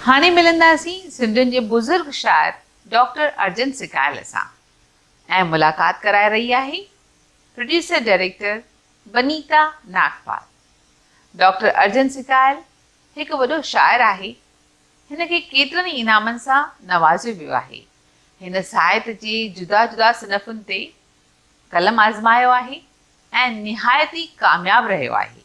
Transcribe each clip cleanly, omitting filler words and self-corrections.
हाणे मिलंदासीं सिंधियुनि जे बुज़ुर्ग शाइर डॉक्टर अर्जन सिकायल सां ऐं मुलाक़ात कराए रही आहे producer director Banita Nagpal. Doctor Arjan Sikayal हिकु वॾो शाइर आहे। हिन खे केतिरनि ई इनामनि सां नवाज़ियो वियो आहे। हिन साहित्य जे जुदा जुदा सिनफ़ुनि ते कलम आज़मायो आहे ऐं निहायती कामयाबु रहियो आहे।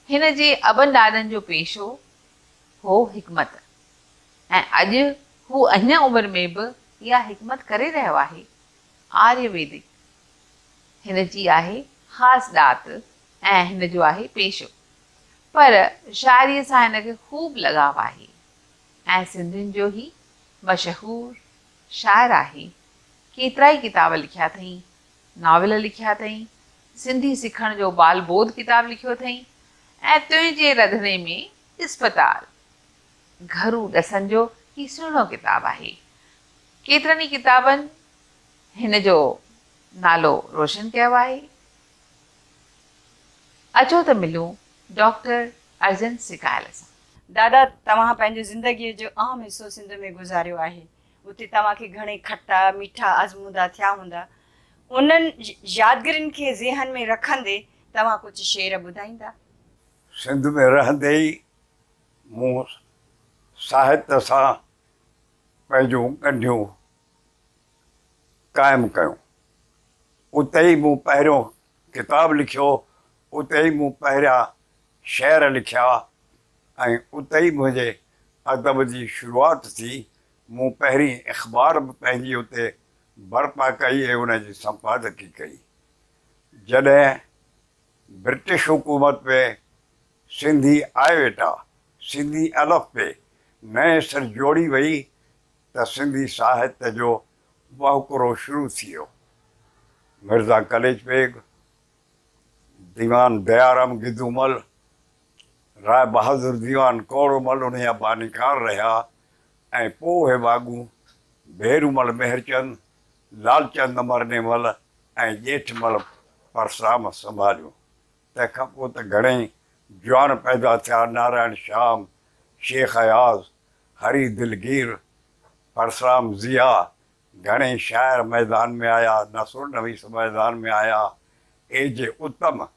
हिन जे अबनि ॾाॾनि जो पेशो हो हिकमत ऐं अॼु हू अञा उमिरि में बि इहा हिकमत करे रहियो आहे। आर्यवेदिक हिन जी आहे ख़ासि ॾात ऐं हिन जो आहे पेशो, पर शाइरीअ सां हिनखे ख़ूब लॻाव आहे ऐं सिंधियुनि जो ई मशहूरु शाइर आहे। केतिरा ई किताब लिखिया अथई, नॉवल लिखिया अथई, सिंधी सिखण जो बाल बोध किताब लिखियो अथई ऐं तुंहिंजे रंधिणे में इस्पताल घरू ॾसनि जो ही सुहिणो किताबु आहे। केतिरनि ई किताबनि हिन जो नालो रोशन कयो आहे। अचो त मिलूं डॉक्टर अर्जन सिकायल सां। दादा, तव्हां पंहिंजो ज़िंदगीअ जो अहम हिसो सिंध में गुज़ारियो आहे। उते तव्हांखे घणे खटा मीठा आज़मूदा थिया हूंदा। उन्हनि यादगिरियुनि खे ज़हन में रखंदे तव्हां कुझु शेर ॿुधाईंदा? सिंध में रहंदे ई मूं साहित्य सां पंहिंजूं ॻंढियूं क़ाइमु कयूं। उते ई मूं पहिरियों किताबु लिखियो, उते ई मूं पहिरियां शेर लिखिया ऐं उते ई मुंहिंजे अदब जी शुरूआति थी। मूं पहिरीं अख़बार बि पंहिंजी उते बर्पा कई ऐं उनजी संपादकी कई। जॾहिं ब्रिटिश हुकूमत में सिंधी आए वेठा, सिंधी अलफ़ पे नए सिर जोड़ी वई त सिंधी साहित्य जो वहुकिरो शुरू थी वियो। मिर्ज़ा कलेज बेग, दीवान दयाराम गिदूमल, राय बहादुर दीवान कौड़मल उन जा बानीकार रहिया ऐं पोइ बागू भेरूमल मेहरचंद, लालचंद अमरनेमल ऐं ॼेठमल परसाम संभालियो। तंहिंखां पोइ त घणेई जवान पैदा थिया, नारायण श्याम, शेख अयाज़, हरी दिलगीर, परसराम ज़िया, घणेई शाइर मैदान में आया, नसरुल नवीस मैदान में आया। ए जे उत्तम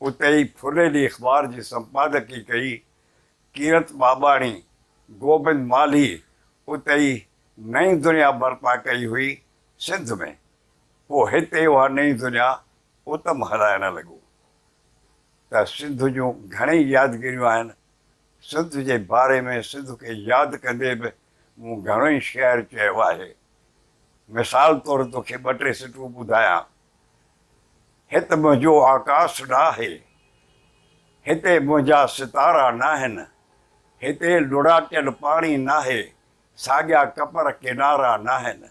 उते ई फुलेली अख़बार जी संपादकी कई। कीरत बाबाणी, गोबिंद माली उते ई नई दुनिया बर्पा कई हुई सिंध में। पोइ हिते उहा नई दुनिया उत्तम हलाइण लॻो। त सिंध जूं घणेई यादगिरियूं आहिनि। सिंध जे बारे में, सिंध खे यादि कंदे बि मूं घणो ई शेयर चयो आहे। मिसाल तौरु तोखे ॿ टे सिटूं ॿुधायां। हिते मुंहिंजो आकाश नाहे, हिते मुंहिंजा सितारा नाहिनि, हिते लुड़ाटियल पाणी नाहे, साॻिया कपर किनारा नाहिनि,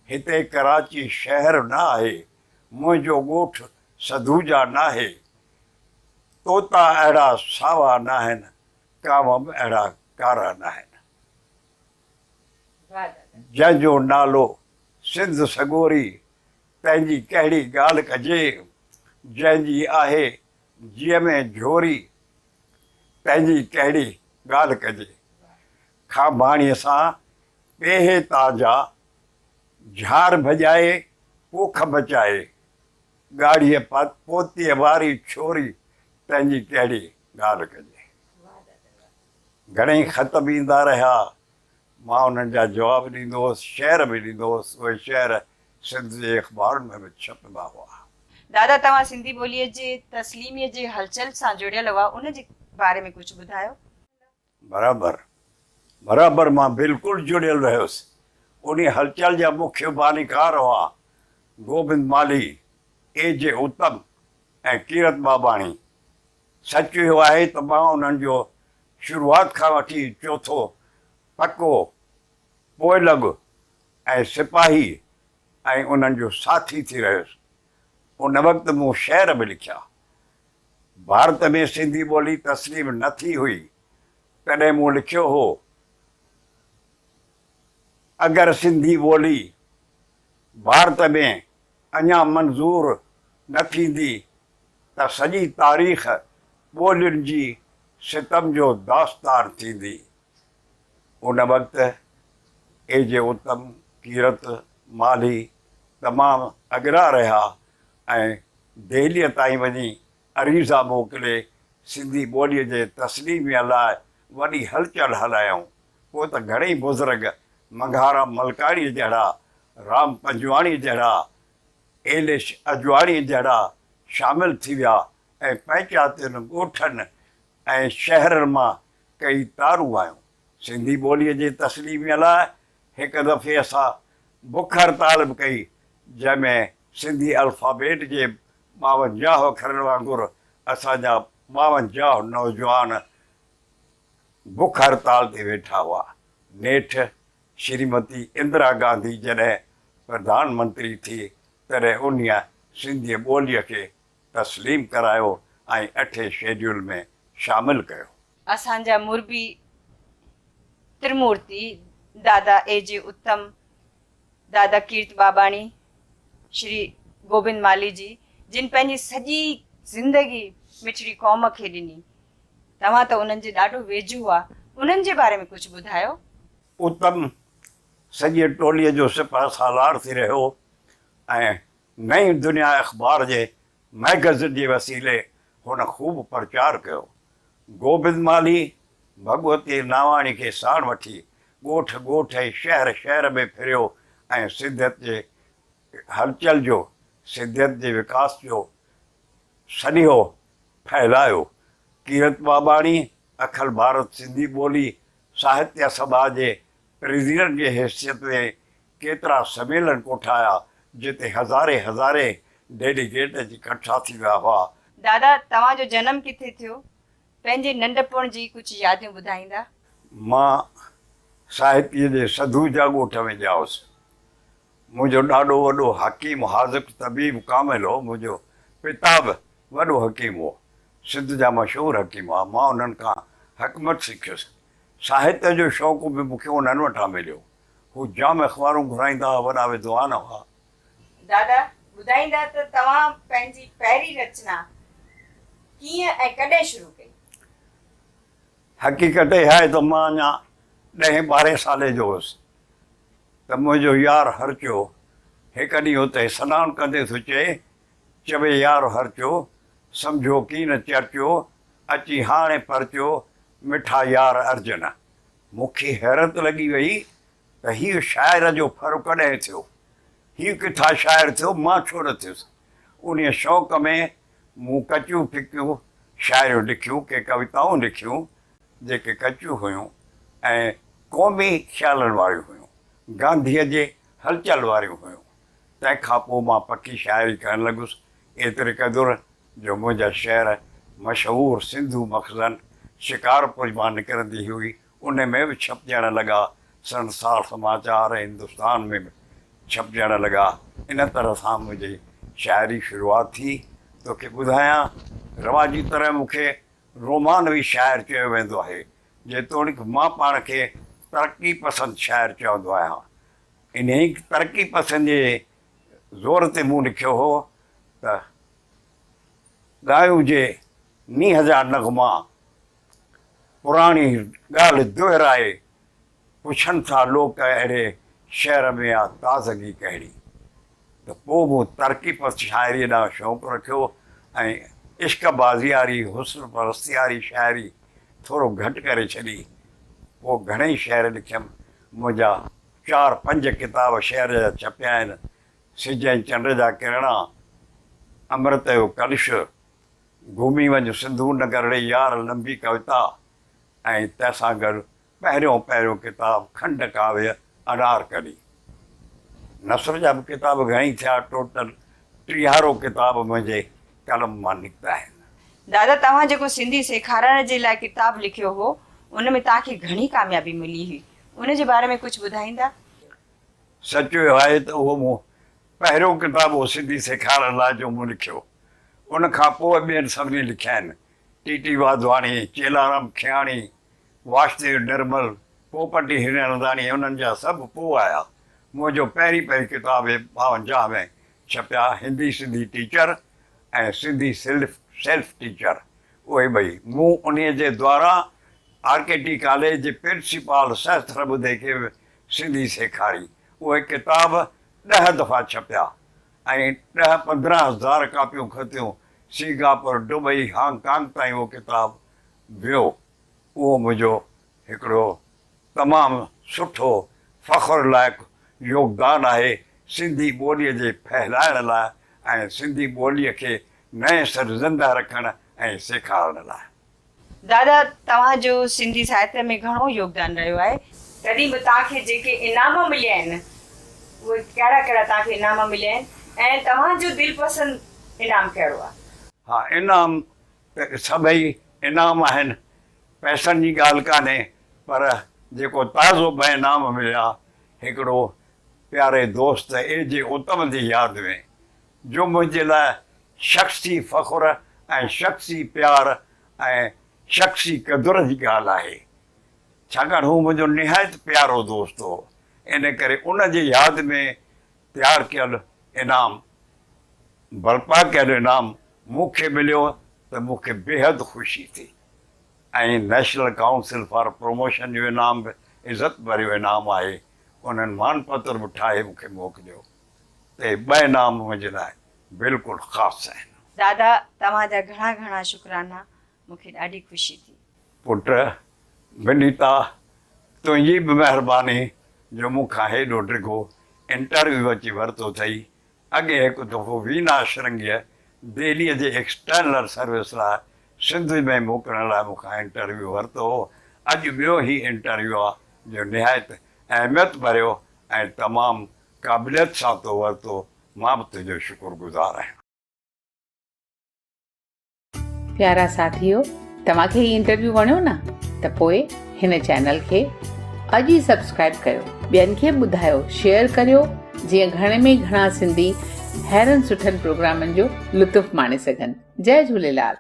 हिते कराची शहर न आहे, मुंहिंजो ॻोठु सधूजा नाहे, तोता अहिड़ा सावा नाहिनि, कांव बि अहिड़ा कारा नाहिनि। जंहिंजो नालो सिंध सगोरी, तंहिंजी कहिड़ी ॻाल्हि कजे, जंहिंजी आहे जीअ में झोरी, तंहिंजी कहिड़ी ॻाल्हि कजे। खाबाणीअ सां पेहे ताजा, झार भॼाए पोख बचाए, ॻाढ़ीअ पोतीअ वारी छोरी, तंहिंजी कहिड़ी ॻाल्हि कजे। घणेई ख़त बि ईंदा रहिया, मां उन्हनि जा जवाब ॾींदो हुउसि, शेर बि ॾींदो हुउसि। उहे शेर सिंध जे अख़बारुनि में बि छपंदा हुआ। दादा, तव्हां सिंधी ॿोलीअ जे तस्लीमीअ जे हलचल सां जुड़ियल हुआ, उन जे बारे में कुझु ॿुधायो? बराबरि मां बिल्कुलु जुड़ियल रहियुसि। उन हलचल जा मुख्य बानीकार हुआ गोबिंद माली, ए जे उत्तम ऐं कीरत बाबाणी। सच इहो आहे त मां उन्हनि जो शुरूआति खां वठी चौथो पको, पोइलॻ ऐं सिपाही ऐं उन्हनि जो साथी थी रहियुसि। उन वक़्तु मूं शेर बि लिखिया। भारत में सिंधी ॿोली तस्लीम न थी हुई, तॾहिं मूं लिखियो हो, अगरि सिंधी ॿोली भारत में अञा मंज़ूर न थींदी त सॼी तारीख़ ॿोलियुनि जी सितम जो दास्तान थींदी। उन वक़्तु ए.जे. उत्तम, कीरत, माली तमामु अॻिरा रहिया ऐं दिल्लीअ ताईं वञी अरीज़ा मोकिले सिंधी ॿोलीअ जे तस्लीमीअ लाइ वॾी हलचल हलायूं। पोइ त घणेई बुज़ुर्ग मंघाराम मलकाणी जहिड़ा, राम पंजवाणी जहिड़ा, एलिश अजवाणी जहिड़ा शामिल थी विया ऐं पंचायतुनि, ॻोठनि ऐं शहरनि मां कई तारूं आयूं। सिंधी ॿोलीअ जे तस्लीमीअ लाइ हिकु दफ़े असां बुख हड़ताल बि कई, जंहिंमें सिंधी अल्फ़ाबेट जे 52 अखरनि वांगुरु असांजा 52 नौजवान बुख हड़ताल ते वेठा हुआ। नेठि श्रीमती इंदिरा गांधी जॾहिं प्रधानमंत्री थी तॾहिं उन्हीअ सिंधी ॿोलीअ खे तस्लीम करायो ऐं 8 शेड्यूल में शामिलु कयो। असांजा मुरबी त्रिमूर्ति दादा ए.जे. उत्तम, दादा कीर्त बाबाणी, श्री गोबिंद माली जी, जिन पंहिंजी सॼी ज़िंदगी मिठड़ी क़ौम खे ॾिनी। तव्हां त उन्हनि जे ॾाढो वेझो हुआ, उन्हनि जे बारे में कुझु ॿुधायो। उत्तम सॼी टोलीअ जो सिपह सालार थी रहियो ऐं नई दुनिया अख़बार जे मैगज़िन जे वसीले हुन ख़ूब प्रचार कयो। गोबिंद माली भगवती नावाणी खे साण वठी ॻोठ ॻोठ ऐं शहर शहर में फिरियो ऐं सिंधियत जे हलचल जो, सिंधियत जे विकास जो सॼो फैलायो। कीरत बाबाणी अखिल भारत सिंधी ॿोली साहित्य सभा जे प्रेसिडेंट जे हैसियत में केतिरा सम्मेलन कोठाया, जिते हज़ारे हज़ारे डेलीगेट इकट्ठा थी विया हुआ। दादा, तव्हांजो जनम किथे थियो? पंहिंजे नंढपण जी कुझु यादियूं ॿुधाईंदा? मां साहित्य जे सधूजा ॻोठ में ॼाउसि। मुंहिंजो ॾाढो वॾो हकीम, हाज़िक़, तबीब कामिल हो। मुंहिंजो पिता बि वॾो हकीम हो, सिंध जा मशहूरु हकीम हुआ। मां उन्हनि खां हकमत सिखियुसि। साहित्य जो शौक़ु बि मूंखे उन्हनि वटां मिलियो। हू जाम अख़बारूं घुराईंदा हुआ, वॾा विद्वान हुआ। दादा, ॿुधाईंदा त तव्हां पंहिंजी पहिरीं रचना कीअं ऐं कॾहिं शुरू कई? हक़ीक़त इहा आहे त मां अञा 10-12 साले जो हुउसि त मुंहिंजो यार हरचो हिकु ॾींहुं हुते सनानु कंदे थो चवे यार हरचो, सम्झो की न चर्चो, अची हाणे परचो, मिठा यार अर्जन। मूंखे हैरत लॻी वई त हीउ शाइर जो फ़र्क़ु कॾहिं थियो, हीउ किथां शाइर थियो, मां छो न थियुसि। उन शौक़ में मूं कचियूं फिकियूं शाइरियूं लिखियूं, के कविताऊं लिखियूं जेके कचियूं हुयूं ऐं क़ौमी ख़्यालनि वारियूं हुयूं, गांधीअ जे हलचल वारियूं हुयूं। तंहिंखां पोइ मां पकी शाइरी करणु लॻुसि, एतिरे क़दुरु जो मुंहिंजा शेर मशहूरु सिंधू मख़ज़न शिकारपुर मां निकिरंदी हुई, उन में बि छपजण लॻा। संसार समाचार हिंदुस्तान में बि छपजण लॻा। इन तरह सां मुंहिंजी शाइरी शुरूआति थी। तोखे ॿुधायां, रवाजी तरह मूंखे रोमानवी शाइर चयो वेंदो आहे, जेतोणीकि मां पाण खे तरक़ी पसंदि शाइर चवंदो आहियां। इन ई तरक़ी पसंदि जे ज़ोर ते मूं लिखियो हो त ॻायूं जे नींहं जा नग़मा, पुराणी ॻाल्हि दुहिराए, पुछनि था लोक अहिड़े शहर में आहे ताज़गी कहिड़ी। त पोइ मूं तरक़ी पसंदि शाइरी ॾांहुं शौक़ु रखियो ऐं इश्क बाज़ी वारी, हुस्न परस्ती वारी शाइरी थोरो घटि करे छॾी। पोइ घणेई शेर लिखियमि। मुंहिंजा 4-5 किताब शेर जा छपिया आहिनि। सिज ऐं चंड जा किरणा, अमृत जो कलश, घुमी वञ सिंधू नगर रे यार लंबी कविता, ऐं तंहिंसां गॾु पहिरियों किताब खंड काव्य अनारकली। नसर जा बि किताब घणेई थिया। टोटल 30 किताब मुंहिंजे कलम मां निकिता आहिनि। दादा, तव्हां जेको सिंधी सेखारण जे लाइ किताब लिखियो हो, उन में तव्हांखे घणी कामयाबी मिली हुई, उन जे बारे में कुझु ॿुधाईंदा? सच इहो आहे त उहो मूं पहिरियों किताब हो सिंधी सेखारण लाइ जो मूं लिखियो। उन खां पोइ ॿियनि सभिनी लिखिया आहिनि। टी वाधवाणी, चेलाराम खियाणी, वासुदेव निर्मल, पोपटी हिरनंदाणी, उन्हनि जा सभु पोइ आया। मुंहिंजो पहिरीं किताब 52 में छपिया, हिंदी सिंधी टीचर ऐं सिंधी सेल्फ टीचर। उहे ॿई मूं उन जे द्वारा RKT कॉलेज जे प्रिंसिपल सहस्त्रबुद्धे खे सिंधी सेखारी। उहे किताब 10 दफ़ा छपिया ऐं 10-15 हज़ार कापियूं खतियूं। सिंगापुर, दुबई, हांगकांग ताईं उहो किताब वियो। उहो मुंहिंजो हिकिड़ो तमामु सुठो फ़ख़्रु लाइक़ु योगदानु आहे सिंधी ॿोलीअ जे फहिलाइण लाइ ऐं सिंधी ॿोलीअ खे नए सर ज़िंदा रखण ऐं सेखारण लाइ। दादा, तव्हांजो सिंधी साहित्य में घणो योगदान रहियो आहे। तॾहिं बि तव्हांखे जेके इनाम मिलिया आहिनि उहे कहिड़ा कहिड़ा तव्हांखे इनाम मिलिया आहिनि ऐं तव्हांजो दिलपसंदि इनाम कहिड़ो आहे? हा, इनाम त सभई इनाम आहिनि, पैसनि जी ॻाल्हि कान्हे, पर जेको ताज़ो ॿ इनाम मिलिया, हिकिड़ो प्यारे दोस्त A.J. उत्तम जी यादि में, जो मुंहिंजे लाइ शख़्सी फ़ख़्रु ऐं शख़्सी प्यार ऐं शख़्सी क़दुर जी ॻाल्हि आहे, छाकाणि हू मुंहिंजो निहायत प्यारो दोस्त हो। इन करे उन जी यादि में तयारु कयल इनाम, बर्पा कयल इनाम मूंखे मिलियो त मूंखे बेहदि ख़ुशी थी। ऐं नेशनल काउंसिल फॉर प्रमोशन जो इनाम बि इज़त भरियो इनाम आहे। उन्हनि मानपत्र बि ठाहे मूंखे मोकिलियो। त 2 इनाम मुंहिंजे लाइ बिल्कुलु ख़ासि आहिनि। दादा, तव्हांजा घणा घणा शुक्राना, मूंखे ॾाढी ख़ुशी थी। पुट विनीता, तुंहिंजी बि महिरबानी जो मूंखां हेॾो डिघो इंटरव्यू अची वरितो अथई। अॻे हिकु दफ़ो वीना श्रृंगीअ दिल्लीअ जे एक्सटर्नल सर्विस लाइ सिंध में मोकिलण लाइ मूंखां इंटरव्यू वरितो हो। अॼु ॿियो ई इंटरव्यू आहे जो निहायत अहमियत भरियो ऐं तमामु क़ाबिलियत सां तो वरितो। मां बि तुंहिंजो शुक्रगुज़ार आहियां। प्यारा साथियो, तव्हांखे हीउ इंटरव्यू वणियो न, त पोइ हिन चैनल खे अॼु ई सब्सक्राइब कयो, ॿियनि खे ॿुधायो, शेयर करियो, जीअं घणे में घणा सिंधी अहिड़नि सुठनि प्रोग्रामनि जो लुत्फ़ माणे सघनि। जय झूलेलाल।